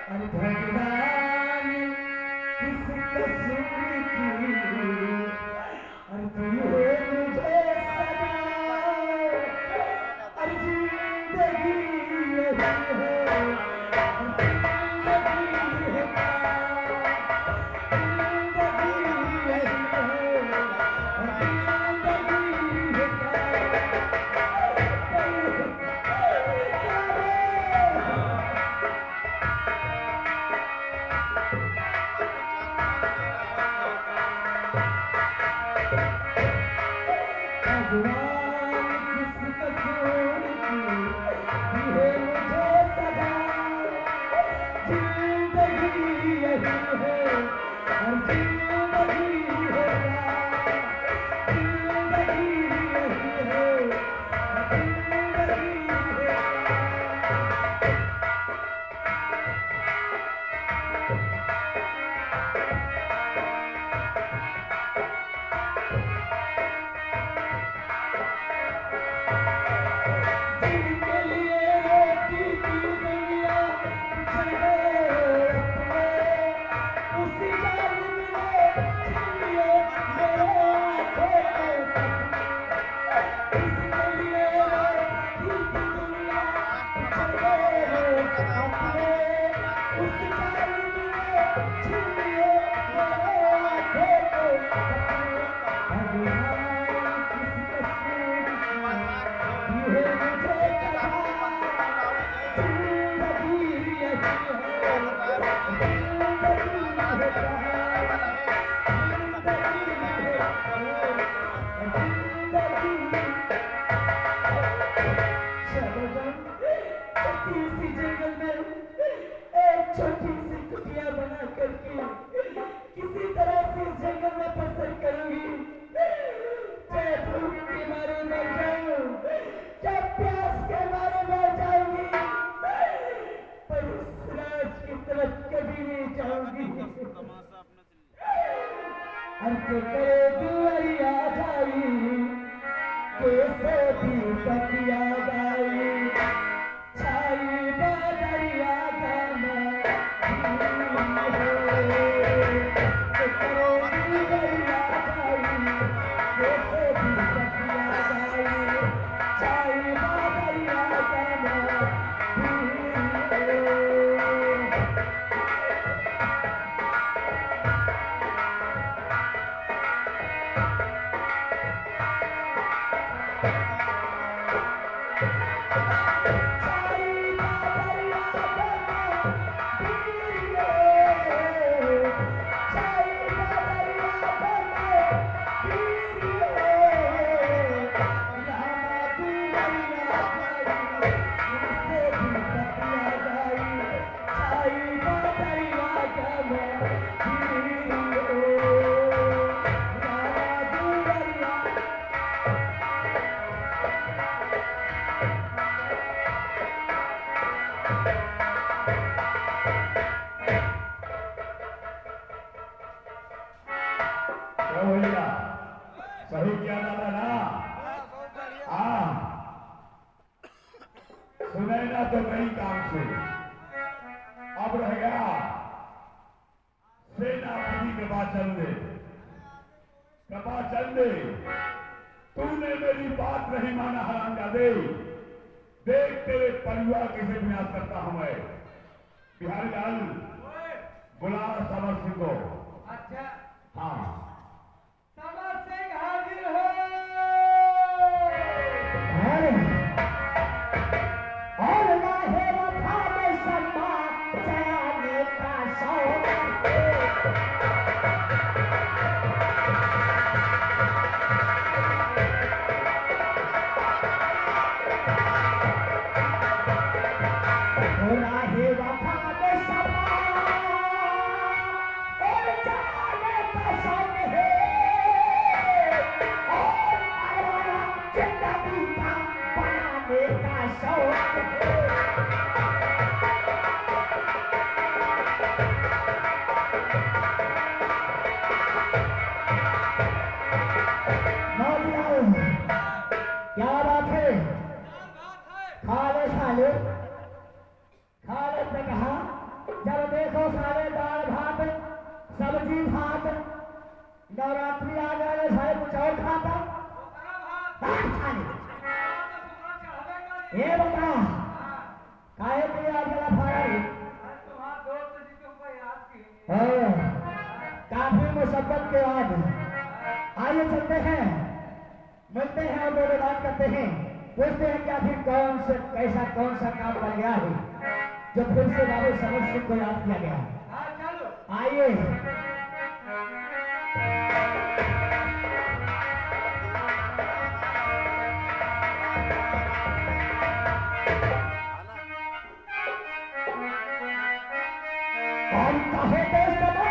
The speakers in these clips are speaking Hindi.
अरे भगवान किस कसूर की, अरे तुम हो मुझे सदा, अरे जिंदगी यही है, जिंदगी है सही किया था ना। हाँ सुने ना तो नहीं काम से। अब रह गया सेनापति कृपा चंदे, तूने मेरी बात नहीं माना हरामजादे। देख तेरे परिवार कैसे विनाश करता हूं मैं। बिहारी लाल बुला समर सिंह को। अच्छा हाँ समर सिंह हाजिर हो। और ना है वफा में सम्मा जाने का शौक। जब देखो सारे दाल भात सब्जी भात नवरात्रि आ गए सारे कुछ और खाता भात खाने ये बता काहे के आज वाला फायर काफी मुशक्कत के बाद आइए चलते हैं मिलते हैं और दो बात करते हैं पूछते हैं कि आखिर कौन से कैसा कौन सा काम कर गया है जो फिर से बाबू समर सिंह को याद किया गया आइए हम कहे तो समझ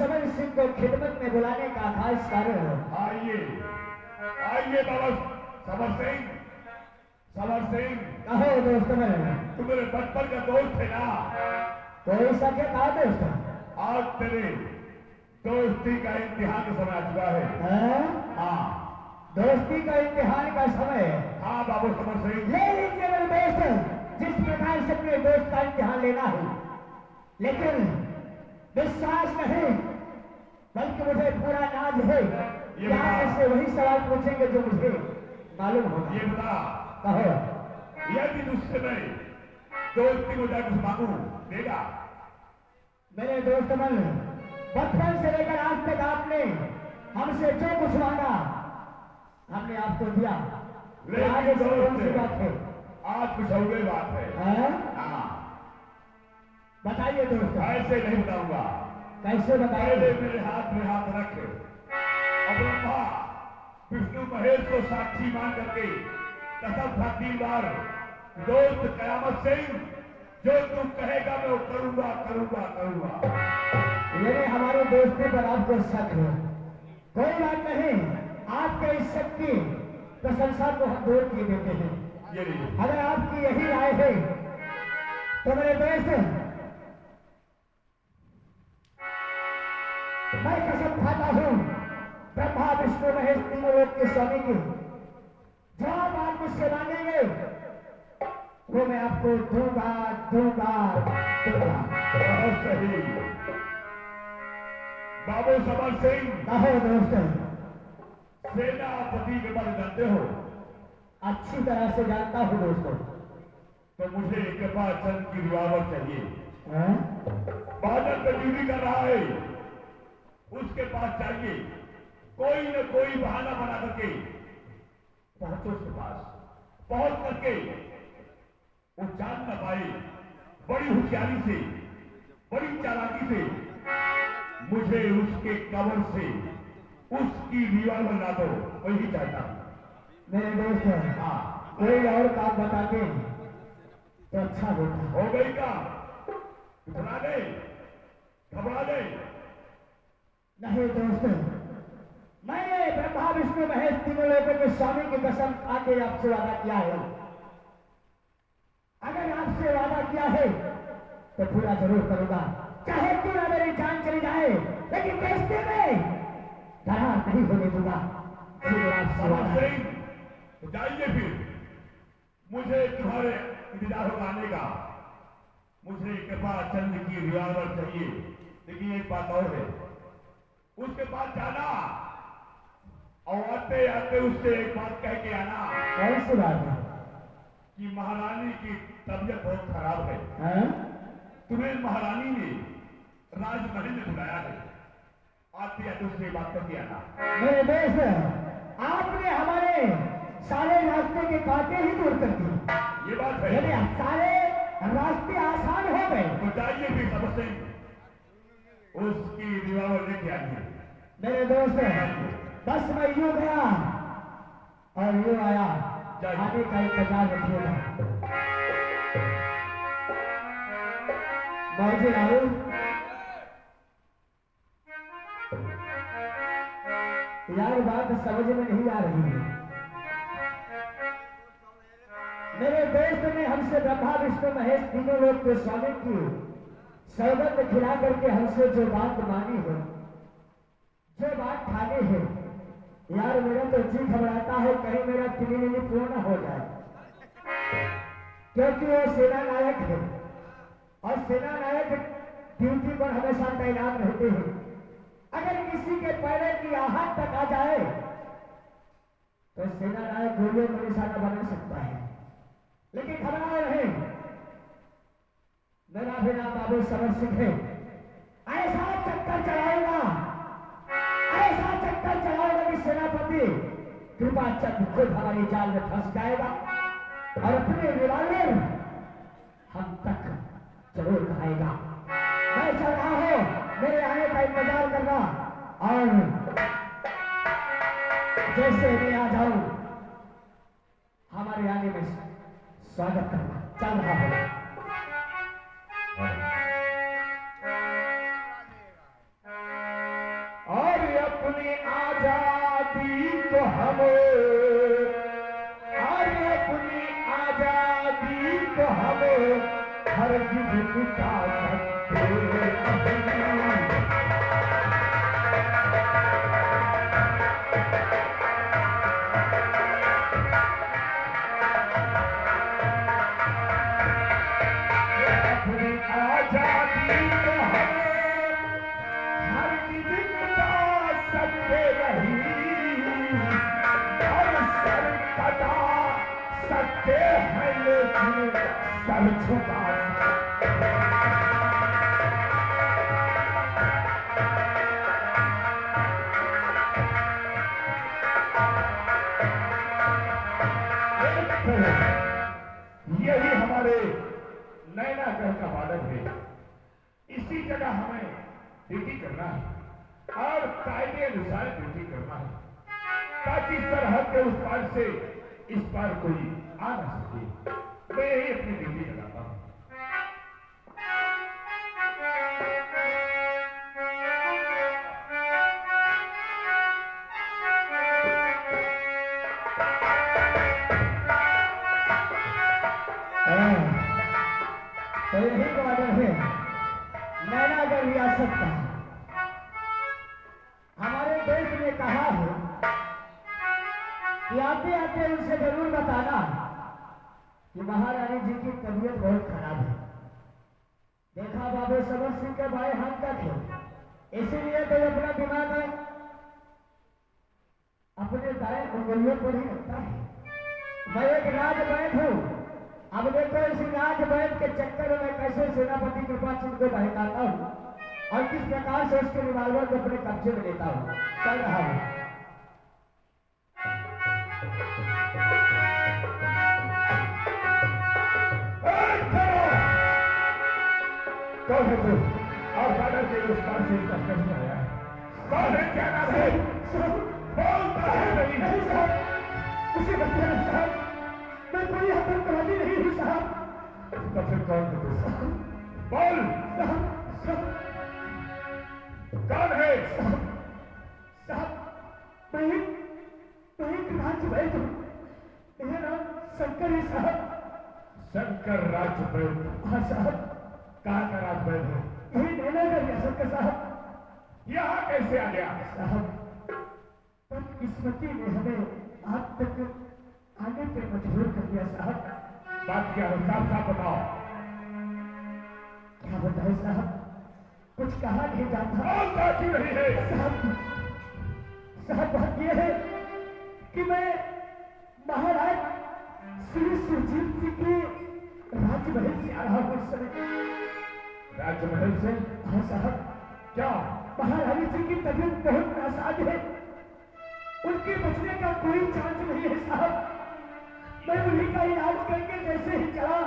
समर सिंह को खिदमत में बुलाने का खास कारण है आइए आइए बाबा समर सिंह कहो दोस्त तुम मेरे बचपन का दोस्त थे ना कोई सके कहा दोस्त आज तेरे दोस्ती का इम्तिहान का समय आ चुका है हाँ दोस्ती का इम्तिहान का समय हाँ बाबू समर सिंह ले लीजिए मेरे दोस्त जिस प्रकार से अपने दोस्त का इम्तिहान लेना है लेकिन विश्वास नहीं बल्कि मुझे पूरा नाज है कि आप इससे वही सवाल पूछेंगे जो मुझे मालूम होगा ये बता कहो यदि तुझसे मैं दोस्ती को जाकर मांगू देगा मेरे दोस्त मन बचपन से लेकर आज तक आपने हमसे जो कुछ मांगा हमने आपको दिया लेकिन कौन सी बात है आज कुछ और बात है हाँ बताइए दोस्त ऐसे नहीं बताऊंगा कैसे बताइए मेरे हाथ में हाथ रख और ब्रह्मा विष्णु महेश को साक्षी मान करके कसम खा 3 बार दोस्त कयामत सिंह जो तू कहेगा मैं वो करूंगा करूंगा करूंगा ये हमारी दोस्ती पर आपको शक है कोई बात नहीं आपके इस शक की प्रशंसा को हम दूर किए देते हैं अगर आपकी यही राय है तो मेरे दोस्त मैं कसम खाता हूं ब्रह्मा विष्णु महेश तीनों लोक के स्वामी की जो आप मुझसे मांगेंगे वो मैं आपको दूंगा दूंगा दूंगा बहुत सही बाबू समर सिंह कहो दोस्त सेनापति के बारे जानते हो अच्छी तरह से जानता हूं दोस्तों तो मुझे कृपा चंद की रिवावत चाहिए बादल पे ड्यूटी कर रहा है उसके पास चाहिए कोई न कोई बहाना बना करके पहुंचो उसके पास पहुंच करके वो जान न पाए बड़ी होशियारी से बड़ी चालाकी से मुझे उसके कवर से उसकी रिवाल्वर ला दो वही चाहता हूं मेरे दोस्त हाँ कोई और काम बताते तो अच्छा होता हो गई का घबरा गए घबरा गए नहीं दोस्त मैंने ब्रह्मा विष्णु महेश तीनों लोगों के स्वामी की कसम आके आपसे वादा किया है अगर आपसे वादा किया है तो पूरा जरूर करूंगा चाहे क्यों ना मेरी जान चली जाए लेकिन रिश्ते में दरार नहीं होने दूंगा तो जाइए फिर मुझे तुम्हारे इंतजार होगा आने का मुझे कृपा चंद की रिवाल्वर चाहिए लेकिन एक बात और है उसके पास जाना और आते आते उससे एक बात कह के आना कौन सी बात है कि महारानी की तबीयत बहुत खराब है तुम्हें महारानी ने राजमहल में बुलाया है आते आते उससे बात करके आना मेरे दोस्त आपने हमारे सारे रास्ते के कांटे ही दूर कर दिए ये बात है सारे रास्ते आसान हो गए तो जाइए फिर समर सिंह उसकी रिवाल्वर लेके आइए मेरे दोस्त बस मैं यूं गया और यूं आया, आने का इंतजार रखिएगा। मौजी राहुल, यार बात समझ में नहीं आ रही है। मेरे दोस्त ने हमसे ब्रह्मा विष्णु महेश तीनों लोग के स्वामी की सौगंध खिला करके हमसे जो बात मानी है, जो बात ठानी है, यार मेरा तो जी घबराता है कहीं मेरा क्लीनिक पूर्ण हो जाए, क्योंकि वो सेना नायक है और सेना नायक ड्यूटी पर हमेशा तैनात रहते हैं। अगर किसी के पैर की आहट तक आ जाए तो सेना नायक गोलियों को निशाना बना सकता है। लेकिन घबराए रहे, मेरा भी नाम बाबू समर सिंह है। ऐसा चक्कर चलाएगा, ऐसा चक्कर चलाएगा कि सेनापति कृपा चंद खुद हमारी जाल में फंस जाएगा और अपने रिवाल्वर हम तक जरूर खाएगा। मैं चल रहा हूं, मेरे आने का इंतजार करना और जैसे मैं आ जाऊं हमारे आने में स्वागत करना। चल रहा है और अपनी आजादी को हमें, और अपनी आजादी को हमें हर चीज मिटा सकते यही हमारे नैनागढ़ का बॉर्डर है। इसी जगह हमें ड्यूटी करना है और कायदे अनुसार ड्यूटी करना है, ताकि सरहद के उस पार से इस पार कोई आ ना सके। मैं यही अपनी ड्यूटी लगाता हूं। तो यही बॉर्डर है नैनागढ़ रियासत का। हमारे देश ने कहा है कि आते आते उनसे जरूर बताना कि महारानी जी की तबीयत बहुत खराब है। देखा बाबू समर सिंह के बाएं हाथ तक है, इसीलिए तो अपना दिमाग अपने दाएं उंगलियों पर ही रखता है। मैं एक राज वैद हूं। अब देखो इस राज वैद के चक्कर में कैसे सेनापति कृपा चंद को बहकाता हूं और किस प्रकार से उसके रिवाल्वर को अपने कब्जे में लेता हूं। चल रहा हूं। कौन है तू? और बादल के उस पार से इसका कैसे आया है? कौन है? क्या नाम है? बोलता है नहीं साहब, उसे बताना साहब, मैं कोई आतंकवादी नहीं हूँ साहब। तो फिर कौन है तू? बोल साहब। कौन है? साहब मैं एक राजवैद हूँ, मेरा नाम शंकर है साहब। शंकर राजवैद? हाँ साहब। कहाँ का राजवैद है? यही नैनागढ़ रियासत का साहब। यहाँ कैसे आ गया? साहब बदकिस्मती ने हमें आज तक आने पे मजबूर कर दिया साहब। बात क्या है? साफ साफ बताओ। क्या बताए साहब, कुछ कहा नहीं जाता। बात ही नहीं है साहब। साहब बात यह है कि मैं महाराज श्री सुरजीत सिंह के राजमहल से आ रहा हूँ इस समय। राजमहल से? हाँ साहब। क्या? महारानी जी की तबीयत बहुत नासाज है, उनके बचने का कोई चांस नहीं है साहब। मैं उन्हीं का इलाज करके जैसे ही चला,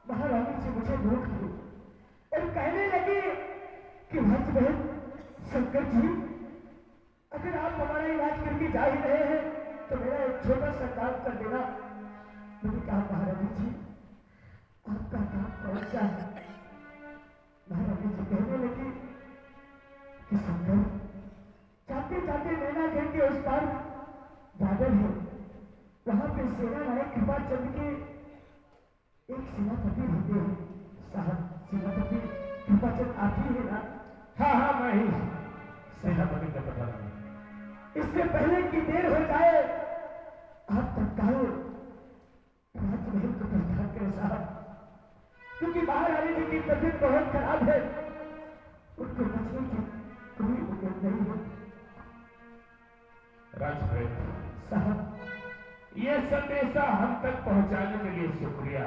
महारानी जी मुझे रोक ली और कहने लगी कि राजमहल शंकर जी अगर आप हमारा इलाज करके जा ही रहे हैं तो मेरा एक छोटा सा काम कर देना। मैंने कहा महारानी जी आपका काम कौन सा है? महारानी जी कहने लगी कि सुंदर जाते जाते नैना घर के उस पार बादल है, वहां पे सेना नायक कृपा चंद के एक सेनापति रहते हैं। साहब सेनापति कृपा चंद आप ही है ना? हाँ हाँ मैं ही सेनापति का पता नहीं। इससे पहले कि देर हो जाए आप तत्काल राजमहल को प्रस्थान करें साहब, क्योंकि महारानी जी की तबीयत बहुत खराब है, उनको बचने की कोई उम्मीद नहीं है। राजभर साहब ये संदेशा हम तक पहुंचाने के लिए शुक्रिया।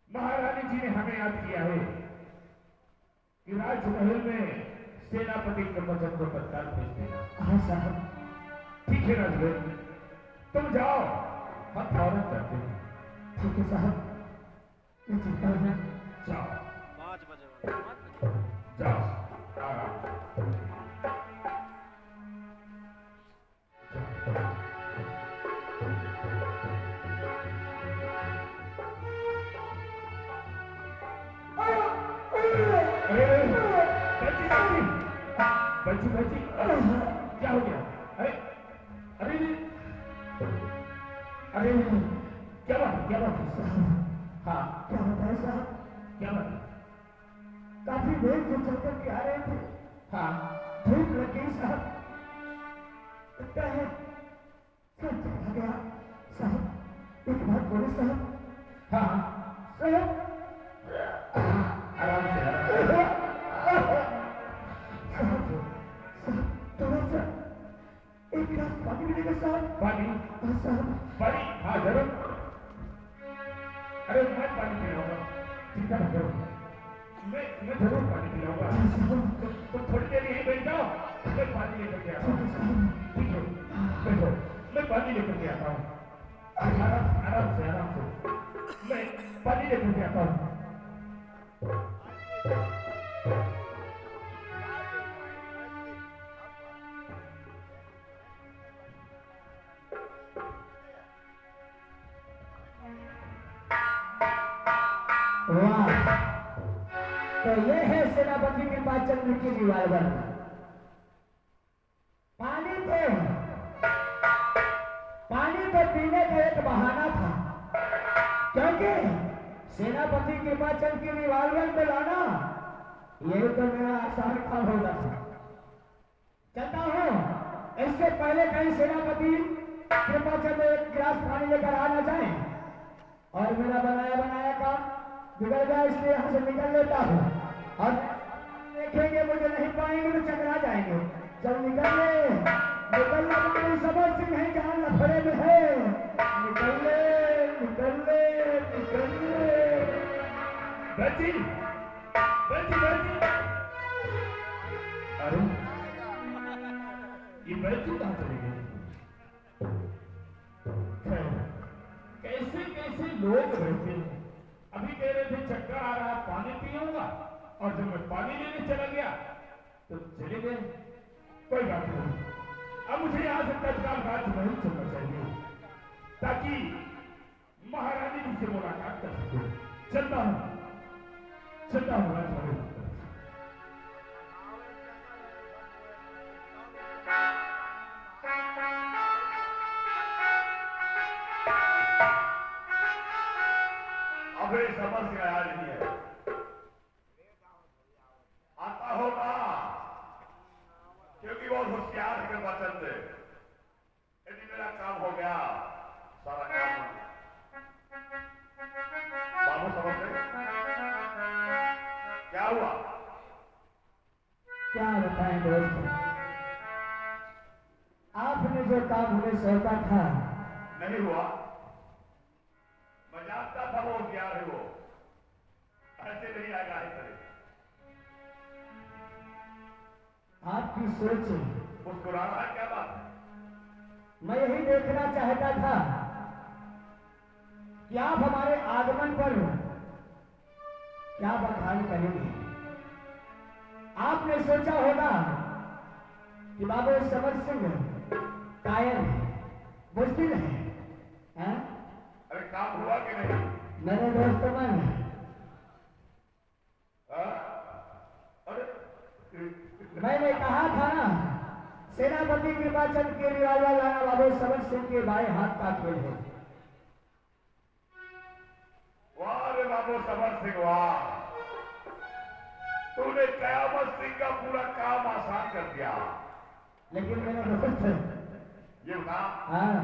महारानी जी ने हमें याद किया है कि राजमहल में सेनापति के वचन को तत्काल भेज देना। हाँ साहब ठीक है राजभर, तुम जाओ, हम फौरन करते हैं। ठीक है साहब, मैं चलता हूँ। जाओ 5 बजे जाओ आराम। बच्ची बच्ची क्या हो गया? अरे अरे अरे क्या बात है साहब? हाँ क्या बताए साहब? क्या बात है? काफी देर से चल कर के आ रहे थे, हाँ धूप लग गई साहब, लगता है सब चला गया साहब। एक बात बोले साहब? हाँ साहब आराम से साहब थोड़ा सा एक गिलास पानी मिलेगा साहब? पानी हाँ साहब। पानी हाँ जरूर। अरे मैं पानी पिलाऊंगा, चिंता मत करो, मैं जरूर पानी पिलाऊंगा। हाँ साहब। तुम थोड़ी देर यहीं बैठ जाओ, मैं पानी लेकर के आता हूँ। ठीक है बैठो, मैं पानी लेकर के आता हूँ। आराम से मैं पानी लेकर के आता हूँ। वाह, तो ये है सेनापति कृपा चंद्र की रिवाल्वर। पानी तो पीने का एक बहाना था, क्योंकि सेनापति कृपा चंद्र की रिवाल्वर को लाना ये तो मेरा आसान काम होगा था। चलता हूँ, इससे पहले कहीं सेनापति कृपा चंद्र एक गिलास पानी लेकर आ न जाए और मेरा बनाया काम बिगड़ गया, इसलिए यहाँ से निकल लेता हूँ। और देखेंगे मुझे नहीं पाएंगे तो चकरा जाएंगे। चल निकल ले समझ सिंह है, जहाँ लफड़े में है। निकल ले। बच्ची अरे ये बच्ची कहाँ चली गई? कैसे लोग रहते हैं। अभी कह रहे थे चक्कर आ रहा, पानी पियूंगा, और जब मैं पानी लेने चला गया तो चले गए। कोई बात नहीं, अब मुझे यहाँ से तत्काल राजमहल चलना चाहिए ताकि महारानी जी से मुलाकात कर सके। चलता हूँ राजमहल। अबे समझ में आ रही है, आता होगा क्योंकि बहुत होशियार है कृपा चंद। यदि मेरा काम हो गया, सारा काम हो गया। बाबू समझ गए क्या हुआ? क्या बताएं दोस्त, आपने जो काम हमें सौंपा था नहीं हुआ। मैं जानता था वो होशियार है, वो ऐसे नहीं आएगा इस तरह। आपकी सोच मुस्कुराना है, क्या बात है? मैं यही देखना चाहता था कि आप हमारे आगमन पर क्या बखान करेंगे। आपने सोचा होगा कि बाबू समर सिंह कायर है, मुश्किल है, हाँ? अरे काम हुआ कि नहीं? मेरे दोस्त मन हाँ? अरे मैंने कहा था ना, सेनापति कृपाचंद केजरीवाल लाना बाबू समर सिंह के बाएं हाथ का खेल है। वाह रे बाबू समर सिंह वाह, तूने कयामत सिंह का पूरा काम आसान कर दिया। लेकिन मेरे दोस्त ये बता, हाँ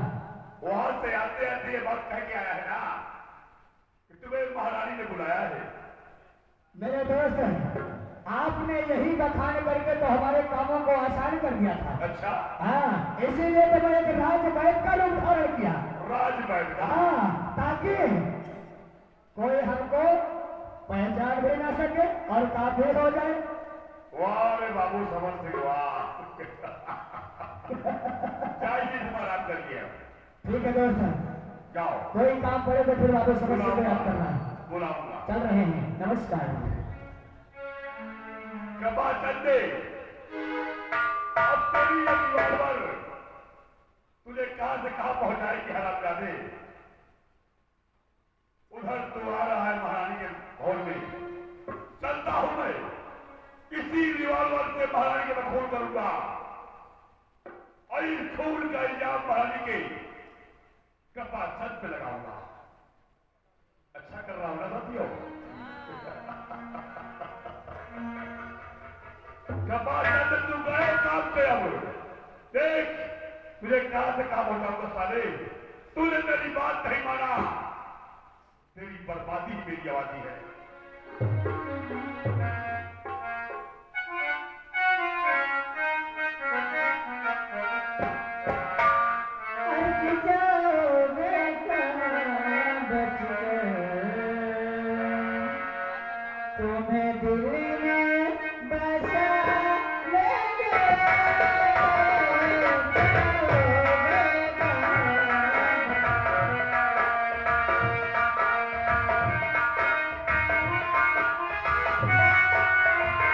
वहां से आते आते ये बात कह के आया है ना कि तुम्हें महारानी ने बुलाया है। मेरे दोस्त, आपने यही बखान करके तो हमारे कामों को आसान कर दिया था। अच्छा, हाँ, इसीलिए तो मैंने एक राजमहल का रूप धारण किया। राजमहल का? हाँ, ताकि कोई हमको पहचान भी ना सके और काबिल हो जाए। वाह रे बाबू समर सिंह वाह, चाहिए तुम्हारा कर लिया। ठीक है दोस्त, जाओ, कोई काम पड़े तो फिर वापस समझ से याद करना। बुलाऊंगा। चल रहे हैं, नमस्कार। कृपा चंदे, अब तेरी ये रिवॉल्वर तुझे कहां से कहां पहुंचाएगी हरामजादे? उधर तू आ रहा है महारानी के हॉल में, चलता हूं मैं, इसी रिवॉल्वर से महारानी के मैं खून करूंगा और इस खून का इल्जाम महारानी के कृपा चंद पे लगाऊंगा। अच्छा कर रहा हूं ना साथियों? कृपा चंद तू गए काम पे, अब देख तुझे कहां से कहां पहुंचाऊंगा साले। तूने मेरी बात नहीं माना, तेरी बर्बादी मेरी आवाज़ी है। तुम्हें दिल